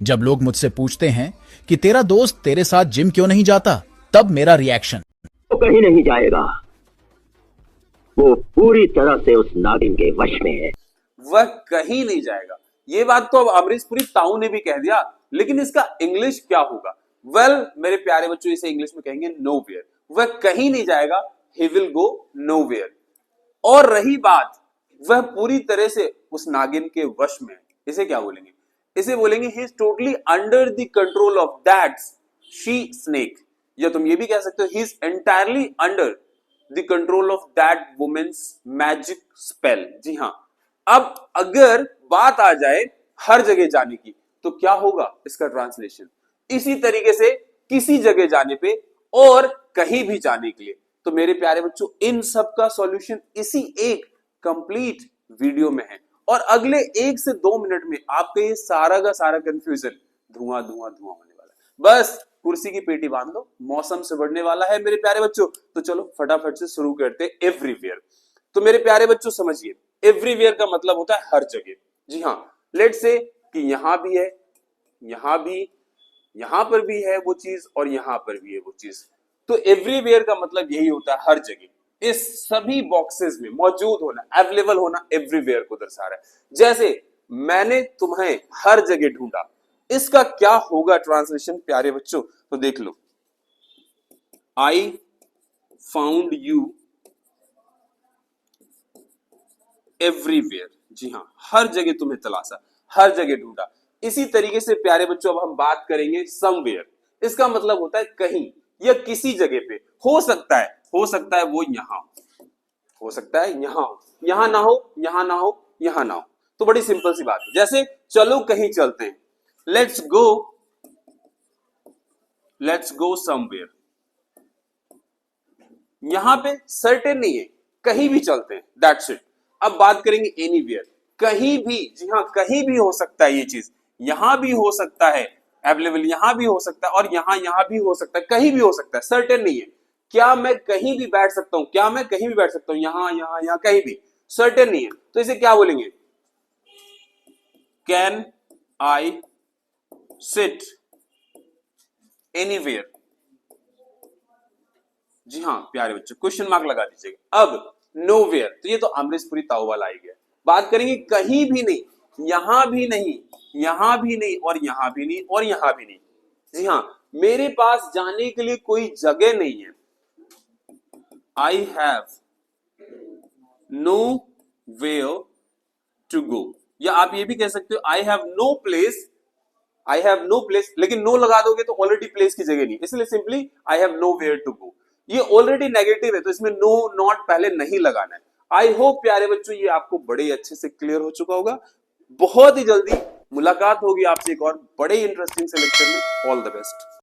जब लोग मुझसे पूछते हैं कि तेरा दोस्त तेरे साथ जिम क्यों नहीं जाता, तब मेरा रिएक्शन वो कहीं नहीं जाएगा। वो पूरी तरह से उस नागिन के वश में है। वह कहीं नहीं जाएगा। ये बात तो अब अमरीशपुरी ताऊ ने भी कह दिया, लेकिन इसका इंग्लिश क्या होगा? वेल मेरे प्यारे बच्चों, इसे इंग्लिश में कहेंगे नोवेयर। वह कहीं नहीं जाएगा, ही विल गो नोवेयर। और रही बात वह पूरी तरह से उस नागिन के वश में है, इसे क्या बोलेंगे? इसे बोलेंगे he is totally under the control of that she snake. या तुम ये भी कह सकते हो he is entirely under the control of that women's magic spell. जी हाँ, अब अगर बात आ जाए हर जगह जाने की, तो क्या होगा इसका ट्रांसलेशन? इसी तरीके से किसी जगह जाने पे और कहीं भी जाने के लिए। तो मेरे प्यारे बच्चों, इन सब का सॉल्यूशन इसी एक कंप्लीट वीडियो में है, और अगले 1 से 2 मिनट में आपका ये सारा का सारा कंफ्यूजन धुआं धुआं धुआं होने वाला है। बस कुर्सी की पेटी बांध दो, मौसम से बढ़ने वाला है मेरे प्यारे बच्चों। तो चलो फटाफट से शुरू करते हैं एवरीवेयर। तो मेरे प्यारे बच्चों समझिए, एवरीवेयर का मतलब होता है हर जगह। जी हाँ, लेट्स से कि यहां भी है, यहां भी, यहां पर भी है वो चीज, और यहां पर भी है वो चीज। तो एवरीवेयर का मतलब यही होता है हर जगह, इस सभी बॉक्सेस में मौजूद होना, अवेलेबल होना, एवरीवेयर को दर्शा रहा है। जैसे मैंने तुम्हें हर जगह ढूंढा, इसका क्या होगा ट्रांसलेशन प्यारे बच्चों? तो देख लो, आई फाउंड यू एवरीवेयर। जी हाँ, हर जगह तुम्हें तलाशा, हर जगह ढूंढा। इसी तरीके से प्यारे बच्चों अब हम बात करेंगे समवेयर। इसका मतलब होता है कहीं या किसी जगह पे। हो सकता है वो यहां हो सकता है यहां हो, यहां ना हो, यहां ना हो, यहां ना हो। तो बड़ी सिंपल सी बात है। जैसे चलो कहीं चलते हैं, लेट्स गो समवेयर। यहां पे सर्टेन नहीं है, कहीं भी चलते हैं, दैट्स इट। अब बात करेंगे एनीवेयर, कहीं भी। जी हाँ, कहीं भी हो सकता है ये चीज, यहां भी हो सकता है, अवेलेबल यहां भी हो सकता है, और यहां भी हो सकता है, कहीं भी हो सकता है, सर्टेन नहीं है। क्या मैं कहीं भी बैठ सकता हूं? क्या मैं कहीं भी बैठ सकता हूं? यहां कहीं भी, सर्टेन नहीं है। तो इसे क्या बोलेंगे? Can I sit anywhere? जी हाँ प्यारे बच्चों, क्वेश्चन मार्क लगा दीजिएगा। अब नोवेयर, तो ये तो अमरीशपुरी ताऊ वाला आई गया। बात करेंगे कहीं भी नहीं, यहां भी नहीं, यहां भी नहीं, और यहां भी नहीं, और यहां भी नहीं। जी हाँ, मेरे पास जाने के लिए कोई जगह नहीं है। I have nowhere to go. या आप ये भी कह सकते हो I have no place. I have no place, लेकिन नो लगा दोगे तो ऑलरेडी प्लेस की जगह नहीं, इसलिए simply I have nowhere to go. ये ऑलरेडी नेगेटिव है, तो इसमें नो नॉट पहले नहीं लगाना है। आई होप प्यारे बच्चों ये आपको बड़े अच्छे से क्लियर हो चुका होगा। बहुत ही जल्दी मुलाकात होगी आपसे एक और बड़े इंटरेस्टिंग से लेक्चर में। All the best.